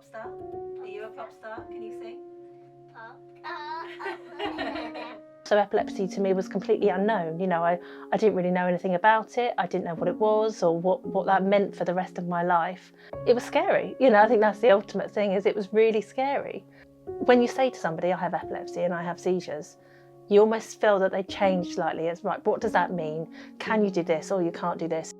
star? Are you a pop star? Can you sing? Pop star. So epilepsy to me was completely unknown. I didn't really know anything about it. I didn't know what it was or what that meant for the rest of my life. It was scary. I think that's the ultimate thing, is it was really scary. When you say to somebody, I have epilepsy and I have seizures, you almost feel that they change slightly. It's right, what does that mean? Can you do this or you can't do this?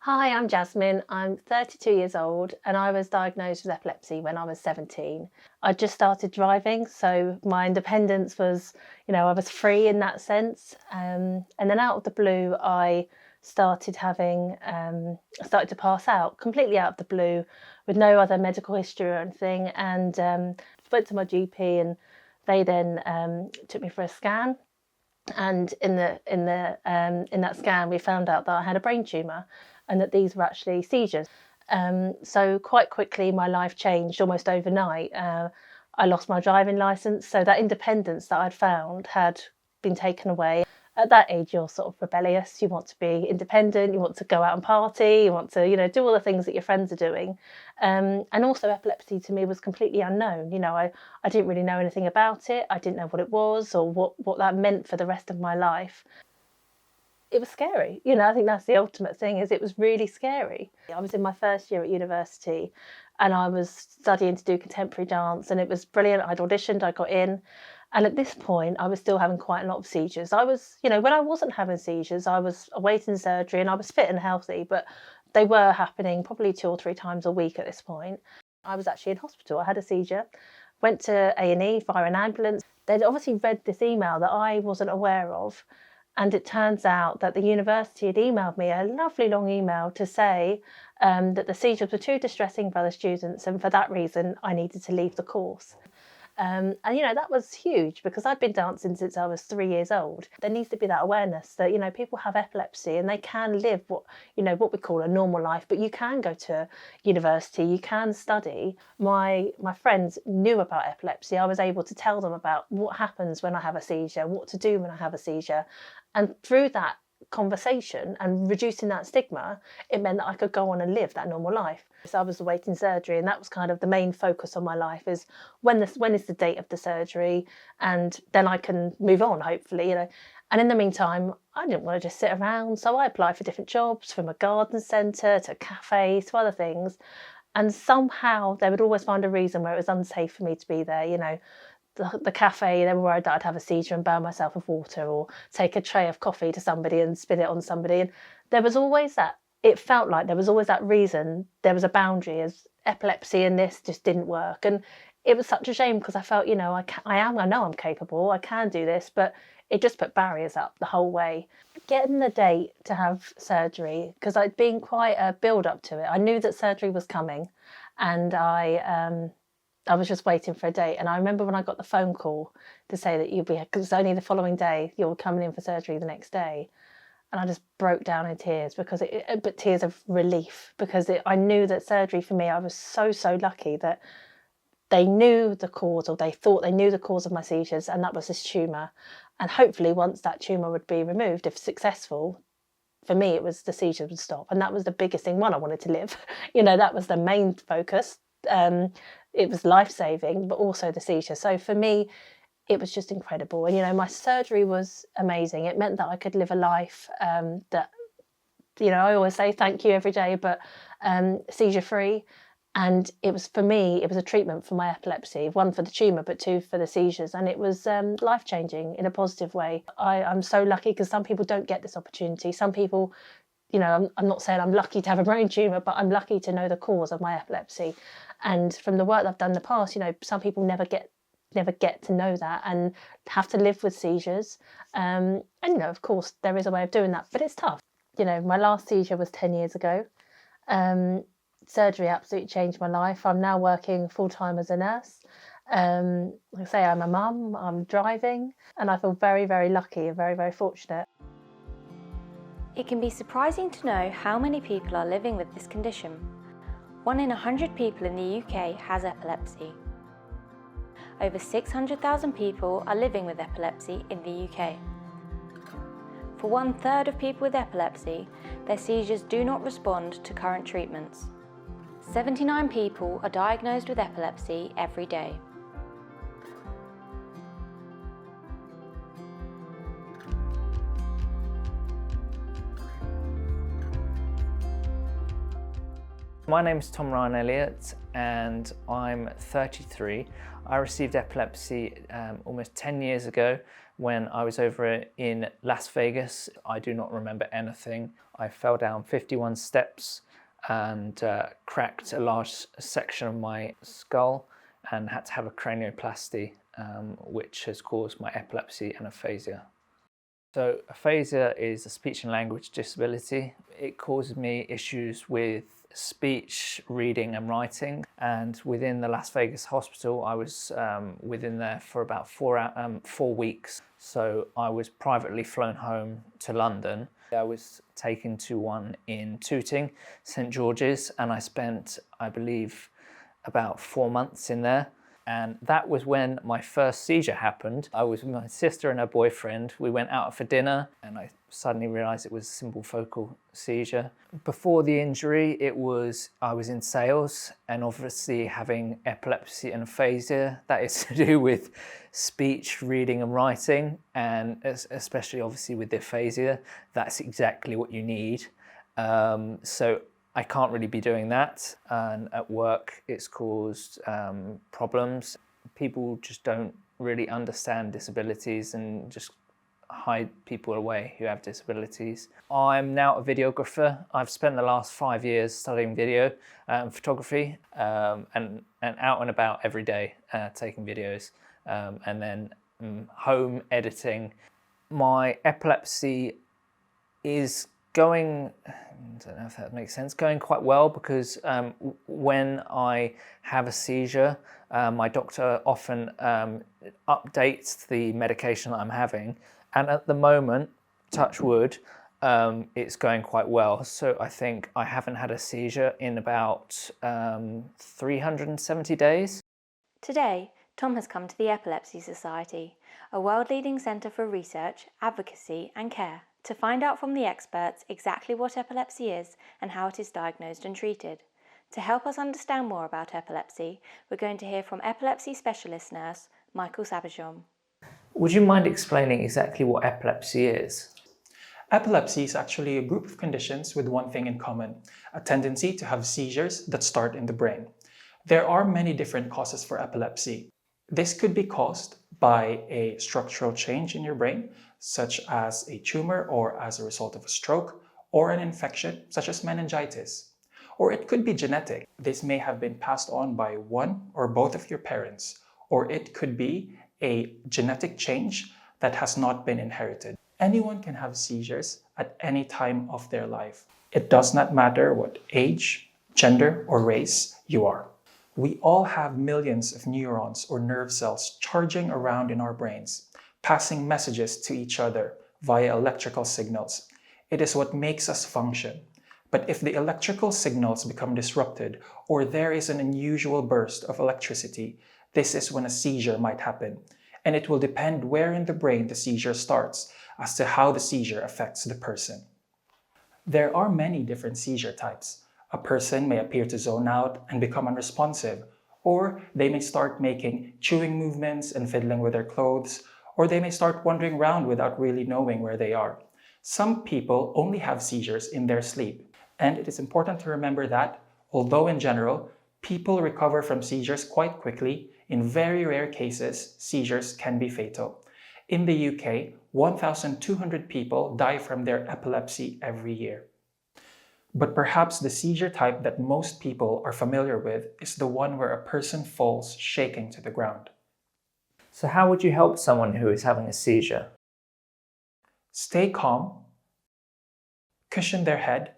Hi, I'm Jasmine. I'm 32 years old and I was diagnosed with epilepsy when I was 17. I just started driving, so my independence was, I was free in that sense. And then out of the blue, I started to pass out, completely out of the blue, with no other medical history or anything, and spoke to my GP, and they then took me for a scan. And in that scan, we found out that I had a brain tumour and that these were actually seizures. So quite quickly, my life changed almost overnight. I lost my driving licence, so that independence that I'd found had been taken away. At that age, you're sort of rebellious. You want to be independent. You want to go out and party. You want to, do all the things that your friends are doing. And also, epilepsy to me was completely unknown. I didn't really know anything about it. I didn't know what it was or what that meant for the rest of my life. It was scary. I think that's the ultimate thing, is it was really scary. I was in my first year at university and I was studying to do contemporary dance, and it was brilliant. I'd auditioned, I got in. And at this point, I was still having quite a lot of seizures. I was, when I wasn't having seizures, I was awaiting surgery and I was fit and healthy, but they were happening probably 2 or 3 times a week at this point. I was actually in hospital. I had a seizure, went to A&E via an ambulance. They'd obviously read this email that I wasn't aware of. And it turns out that the university had emailed me a lovely long email to say that the seizures were too distressing for the students, and for that reason, I needed to leave the course. And that was huge, because I'd been dancing since I was 3 years old. There needs to be that awareness that people have epilepsy and they can live what we call a normal life, but you can go to university, you can study. My friends knew about epilepsy. I was able to tell them about what happens when I have a seizure, what to do when I have a seizure, and through that conversation and reducing that stigma, it meant that I could go on and live that normal life. So I was awaiting surgery, and that was kind of the main focus of my life, is when is the date of the surgery, and then I can move on, hopefully, And in the meantime, I didn't want to just sit around, so I applied for different jobs, from a garden centre to cafes to other things, and somehow they would always find a reason where it was unsafe for me to be there. The cafe, they were worried that I'd have a seizure and burn myself with water, or take a tray of coffee to somebody and spit it on somebody. And there was always that, it felt like there was always that reason, there was a boundary, as epilepsy and this just didn't work. And it was such a shame, because I felt, I know I'm capable, I can do this, but it just put barriers up the whole way. Getting the date to have surgery, because I'd been quite a build up to it. I knew that surgery was coming, and I was just waiting for a date. And I remember when I got the phone call to say that because it's only the following day, you're coming in for surgery the next day. And I just broke down in tears, but tears of relief, because I knew that surgery for me, I was so lucky that they knew the cause, or they thought they knew the cause of my seizures, and that was this tumour. And hopefully once that tumour would be removed, if successful, for me, it was the seizures would stop. And that was the biggest thing. One, I wanted to live. That was the main focus. It was life-saving, but also the seizure. So for me, it was just incredible. And, my surgery was amazing. It meant that I could live a life that, I always say thank you every day, but seizure-free. And it was, for me, it was a treatment for my epilepsy, 1 for the tumour, but 2 for the seizures. And it was life-changing in a positive way. I'm so lucky, because some people don't get this opportunity. Some people, I'm not saying I'm lucky to have a brain tumour, but I'm lucky to know the cause of my epilepsy. And from the work that I've done in the past, some people never get to know that and have to live with seizures. And, of course, there is a way of doing that, but it's tough. My last seizure was 10 years ago. Surgery absolutely changed my life. I'm now working full-time as a nurse. Like I say, I'm a mum, I'm driving, and I feel very, very lucky and very, very fortunate. It can be surprising to know how many people are living with this condition. 1 in 100 people in the UK has epilepsy. Over 600,000 people are living with epilepsy in the UK. For 1/3 of people with epilepsy, their seizures do not respond to current treatments. 79 people are diagnosed with epilepsy every day. My name is Tom Ryan Elliott and I'm 33. I received epilepsy almost 10 years ago when I was over in Las Vegas. I do not remember anything. I fell down 51 steps and cracked a large section of my skull and had to have a cranioplasty, which has caused my epilepsy and aphasia. So aphasia is a speech and language disability. It causes me issues with speech, reading and writing, and within the Las Vegas hospital I was within there for about 4 weeks. So I was privately flown home to London. I was taken to one in Tooting, St George's, and I spent, I believe, about 4 months in there. And that was when my first seizure happened. I was with my sister and her boyfriend. We went out for dinner and I suddenly realised it was a simple focal seizure. Before the injury, I was in sales, and obviously having epilepsy and aphasia, that is to do with speech, reading and writing, and especially obviously with the aphasia, that's exactly what you need. So I can't really be doing that, and at work it's caused problems. People just don't really understand disabilities and just hide people away who have disabilities. I'm now a videographer. I've spent the last 5 years studying video and photography, and out and about every day taking videos, and then home editing. My epilepsy is going, I don't know if that makes sense, going quite well, because when I have a seizure, my doctor often updates the medication that I'm having, and at the moment, touch wood, it's going quite well. So I think I haven't had a seizure in about 370 days. Today, Tom has come to the Epilepsy Society, a world-leading centre for research, advocacy and care, to find out from the experts exactly what epilepsy is and how it is diagnosed and treated. To help us understand more about epilepsy, we're going to hear from epilepsy specialist nurse Michael Sabajon. Would you mind explaining exactly what epilepsy is? Epilepsy is actually a group of conditions with one thing in common: a tendency to have seizures that start in the brain. There are many different causes for epilepsy. This could be caused by a structural change in your brain, such as a tumor or as a result of a stroke, or an infection such as meningitis. Or it could be genetic. This may have been passed on by one or both of your parents, or it could be a genetic change that has not been inherited. Anyone can have seizures at any time of their life. It does not matter what age, gender, or race you are. We all have millions of neurons or nerve cells charging around in our brains, passing messages to each other via electrical signals. It is what makes us function. But if the electrical signals become disrupted, or there is an unusual burst of electricity, this is when a seizure might happen. And it will depend where in the brain the seizure starts as to how the seizure affects the person. There are many different seizure types. A person may appear to zone out and become unresponsive, or they may start making chewing movements and fiddling with their clothes, or they may start wandering around without really knowing where they are. Some people only have seizures in their sleep, and it is important to remember that, although in general, people recover from seizures quite quickly, in very rare cases, seizures can be fatal. In the UK, 1,200 people die from their epilepsy every year. But perhaps the seizure type that most people are familiar with is the one where a person falls shaking to the ground. So how would you help someone who is having a seizure? Stay calm, cushion their head,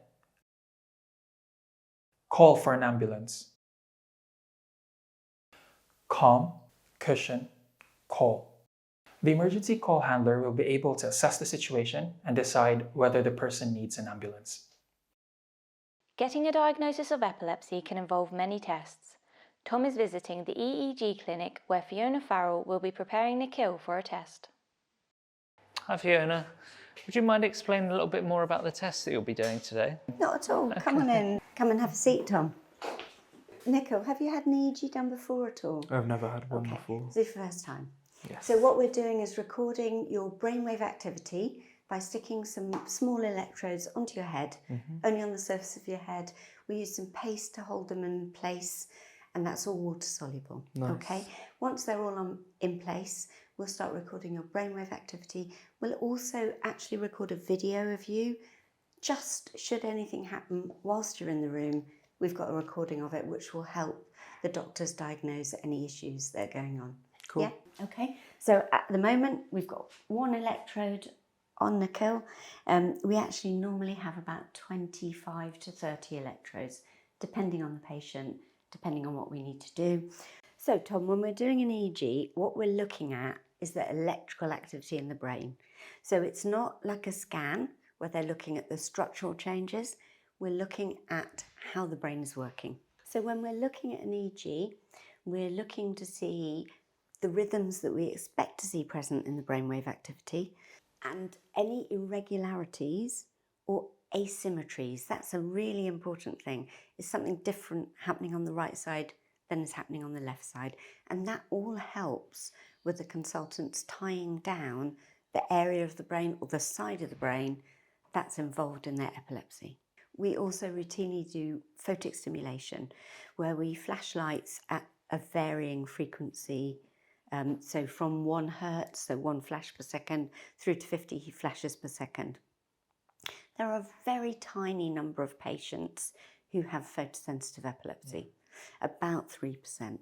call for an ambulance. Calm, cushion, call. The emergency call handler will be able to assess the situation and decide whether the person needs an ambulance. Getting a diagnosis of epilepsy can involve many tests. Tom is visiting the EEG clinic where Fiona Farrell will be preparing Nikhil for a test. Hi Fiona, would you mind explaining a little bit more about the tests that you'll be doing today? Not at all. Come on in. Come and have a seat, Tom. Nico, have you had an EEG done before at all? I've never had one before. It's the first time. Yes. So what we're doing is recording your brainwave activity by sticking some small electrodes onto your head, only on the surface of your head. We use some paste to hold them in place, and that's all water soluble. Nice. Okay. Once they're all in place, we'll start recording your brainwave activity. We'll also actually record a video of you. Just should anything happen whilst you're in the room, we've got a recording of it which will help the doctors diagnose any issues that are going on. Cool. Yeah, okay. So at the moment, we've got one electrode on Nikhil. We actually normally have about 25 to 30 electrodes, depending on the patient, depending on what we need to do. So Tom, when we're doing an EEG, what we're looking at is the electrical activity in the brain. So it's not like a scan where they're looking at the structural changes. We're looking at how the brain is working. So when we're looking at an EEG, we're looking to see the rhythms that we expect to see present in the brainwave activity and any irregularities or asymmetries. That's a really important thing. Is something different happening on the right side than is happening on the left side? And that all helps with the consultants tying down the area of the brain or the side of the brain that's involved in their epilepsy. We also routinely do photic stimulation, where we flash lights at a varying frequency, so from 1 hertz, so 1 flash per second, through to 50 flashes per second. There are a very tiny number of patients who have photosensitive epilepsy, about 3%.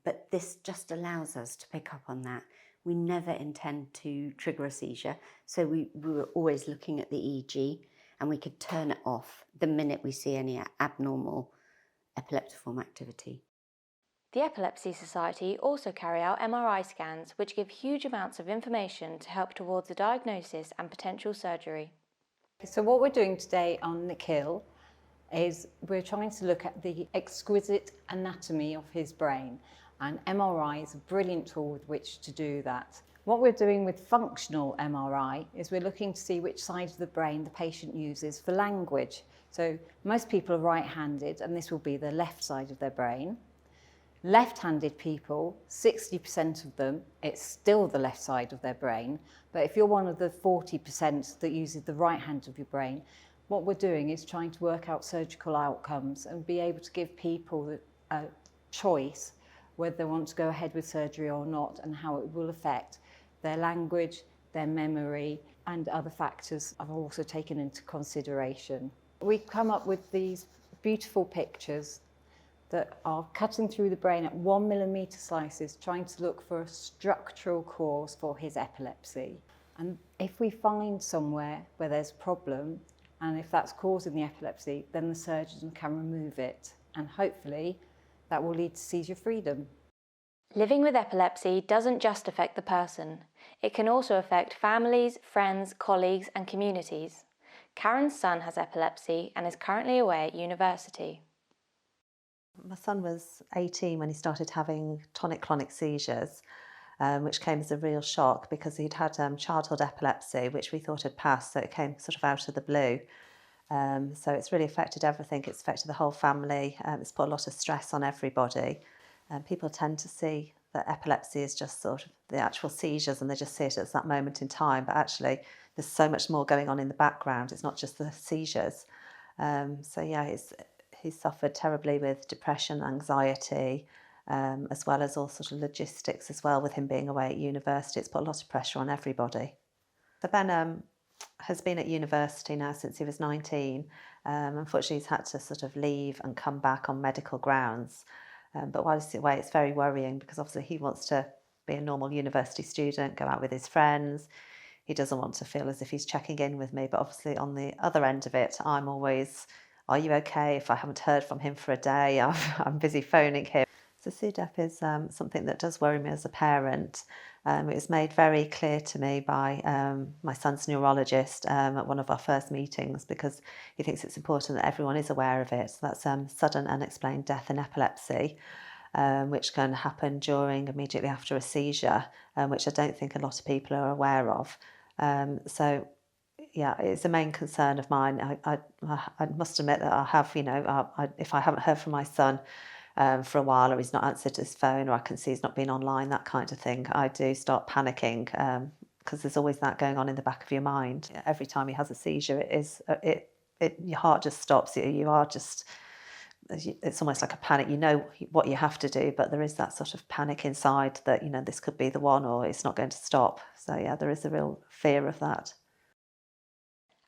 But this just allows us to pick up on that. We never intend to trigger a seizure, so we were always looking at the EEG, and we could turn it off the minute we see any abnormal epileptiform activity. The Epilepsy Society also carry out MRI scans, which give huge amounts of information to help towards the diagnosis and potential surgery. So what we're doing today on Nikhil is we're trying to look at the exquisite anatomy of his brain, and MRI is a brilliant tool with which to do that. What we're doing with functional MRI is we're looking to see which side of the brain the patient uses for language. So most people are right-handed, and this will be the left side of their brain. Left-handed people, 60% of them, it's still the left side of their brain. But if you're one of the 40% that uses the right hand of your brain, what we're doing is trying to work out surgical outcomes and be able to give people a choice whether they want to go ahead with surgery or not, and how it will affect their language, their memory, and other factors are also taken into consideration. We've come up with these beautiful pictures that are cutting through the brain at 1 millimetre slices, trying to look for a structural cause for his epilepsy. And if we find somewhere where there's a problem, and if that's causing the epilepsy, then the surgeon can remove it, and hopefully that will lead to seizure freedom. Living with epilepsy doesn't just affect the person. It can also affect families, friends, colleagues and communities. Karen's son has epilepsy and is currently away at university. My son was 18 when he started having tonic-clonic seizures, which came as a real shock because he'd had childhood epilepsy, which we thought had passed, so it came sort of out of the blue. So it's really affected everything. It's affected the whole family. It's put a lot of stress on everybody. People tend to see that epilepsy is just sort of the actual seizures, and they just see it at that moment in time. But actually, there's so much more going on in the background. It's not just the seizures. So yeah, he's suffered terribly with depression, anxiety, as well as all sort of logistics as well with him being away at university. It's put a lot of pressure on everybody. So Ben has been at university now since he was 19. Unfortunately, he's had to sort of leave and come back on medical grounds. But while he's away, it's very worrying because obviously he wants to be a normal university student, go out with his friends. He doesn't want to feel as if he's checking in with me. But obviously on the other end of it, I'm always, are you okay? If I haven't heard from him for a day, I'm busy phoning him. So SUDEP is something that does worry me as a parent. It was made very clear to me by my son's neurologist at one of our first meetings, because he thinks it's important that everyone is aware of it. So that's sudden unexplained death in epilepsy, which can happen immediately after a seizure, which I don't think a lot of people are aware of. So yeah, it's a main concern of mine. I must admit that I have, if I haven't heard from my son for a while, or he's not answered his phone, or I can see he's not been online, that kind of thing, I do start panicking, because there's always that going on in the back of your mind. Every time he has a seizure, your heart just stops. You are just, it's almost like a panic. You know what you have to do, but there is that sort of panic inside that, this could be the one, or it's not going to stop. So yeah, there is a real fear of that.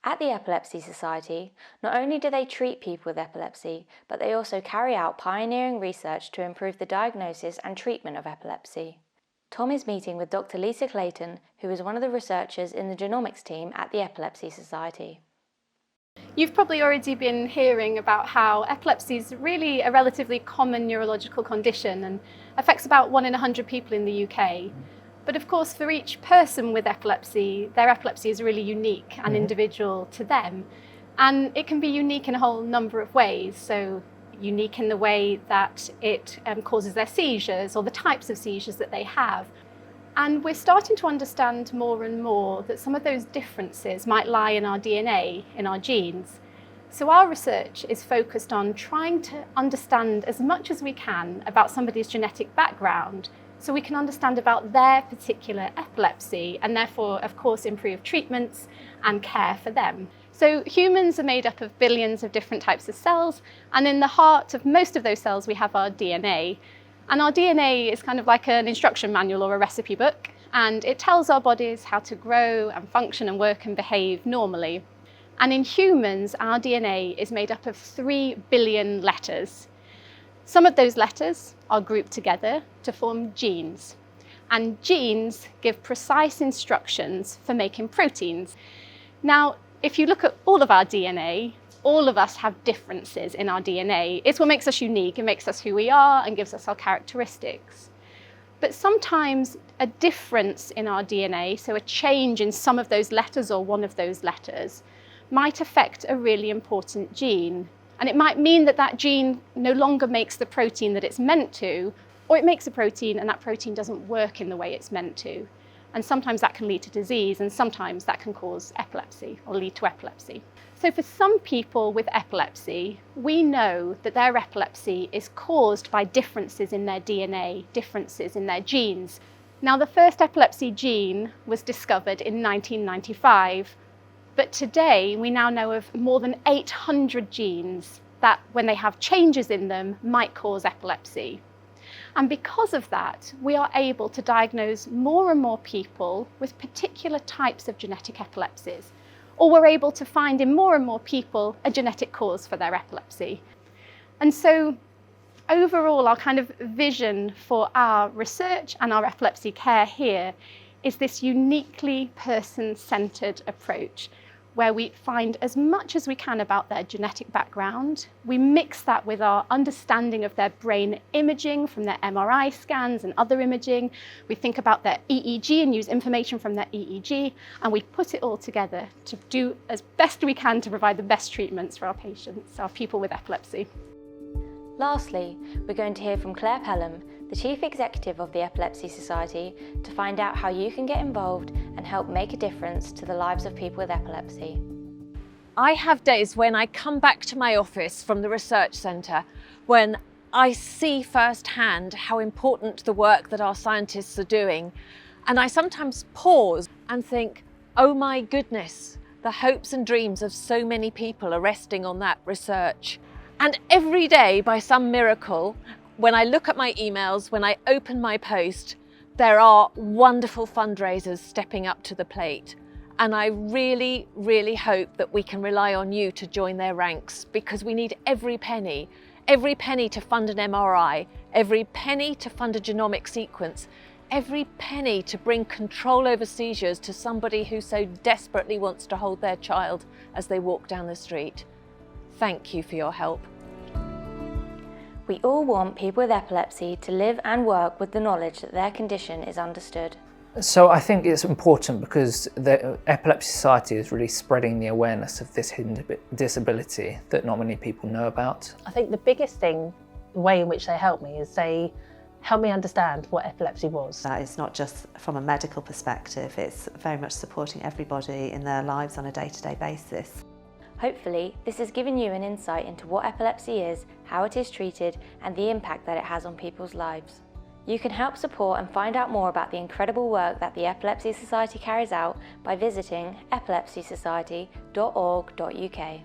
At the Epilepsy Society, not only do they treat people with epilepsy, but they also carry out pioneering research to improve the diagnosis and treatment of epilepsy. Tom is meeting with Dr. Lisa Clayton, who is one of the researchers in the genomics team at the Epilepsy Society. You've probably already been hearing about how epilepsy is really a relatively common neurological condition and affects about 1 in 100 people in the UK. But of course, for each person with epilepsy, their epilepsy is really unique and individual to them. And it can be unique in a whole number of ways. So unique in the way that it causes their seizures or the types of seizures that they have. And we're starting to understand more and more that some of those differences might lie in our DNA, in our genes. So our research is focused on trying to understand as much as we can about somebody's genetic background, so we can understand about their particular epilepsy and therefore, of course, improve treatments and care for them. So humans are made up of billions of different types of cells, and in the heart of most of those cells we have our DNA. And our DNA is kind of like an instruction manual or a recipe book, and it tells our bodies how to grow and function and work and behave normally. And in humans, our DNA is made up of 3 billion letters. Some of those letters are grouped together to form genes. And genes give precise instructions for making proteins. Now, if you look at all of our DNA, all of us have differences in our DNA. It's what makes us unique. It makes us who we are and gives us our characteristics. But sometimes a difference in our DNA, so a change in some of those letters or one of those letters, might affect a really important gene. And it might mean that that gene no longer makes the protein that it's meant to, or it makes a protein and that protein doesn't work in the way it's meant to. And sometimes that can lead to disease, and sometimes that can cause epilepsy or lead to epilepsy. So for some people with epilepsy, we know that their epilepsy is caused by differences in their DNA, differences in their genes. Now, the first epilepsy gene was discovered in 1995, but today we now know of more than 800 genes that, when they have changes in them, might cause epilepsy. And because of that, we are able to diagnose more and more people with particular types of genetic epilepsies, or we're able to find in more and more people a genetic cause for their epilepsy. And so overall, our kind of vision for our research and our epilepsy care here is this uniquely person-centered approach, where we find as much as we can about their genetic background. We mix that with our understanding of their brain imaging from their MRI scans and other imaging. We think about their EEG and use information from their EEG, and we put it all together to do as best we can to provide the best treatments for our patients, our people with epilepsy. Lastly, we're going to hear from Claire Pelham, the Chief Executive of the Epilepsy Society, to find out how you can get involved and help make a difference to the lives of people with epilepsy. I have days when I come back to my office from the research centre when I see firsthand how important the work that our scientists are doing, and I sometimes pause and think, oh my goodness, the hopes and dreams of so many people are resting on that research. And every day, by some miracle, when I look at my emails, when I open my post, there are wonderful fundraisers stepping up to the plate. And I really, really hope that we can rely on you to join their ranks, because we need every penny to fund an MRI, every penny to fund a genomic sequence, every penny to bring control over seizures to somebody who so desperately wants to hold their child as they walk down the street. Thank you for your help. We all want people with epilepsy to live and work with the knowledge that their condition is understood. So I think it's important because the Epilepsy Society is really spreading the awareness of this hidden disability that not many people know about. I think the biggest thing, the way in which they help me, is they helped me understand what epilepsy was. That it's not just from a medical perspective, it's very much supporting everybody in their lives on a day-to-day basis. Hopefully, this has given you an insight into what epilepsy is, how it is treated, and the impact that it has on people's lives. You can help support and find out more about the incredible work that the Epilepsy Society carries out by visiting epilepsysociety.org.uk.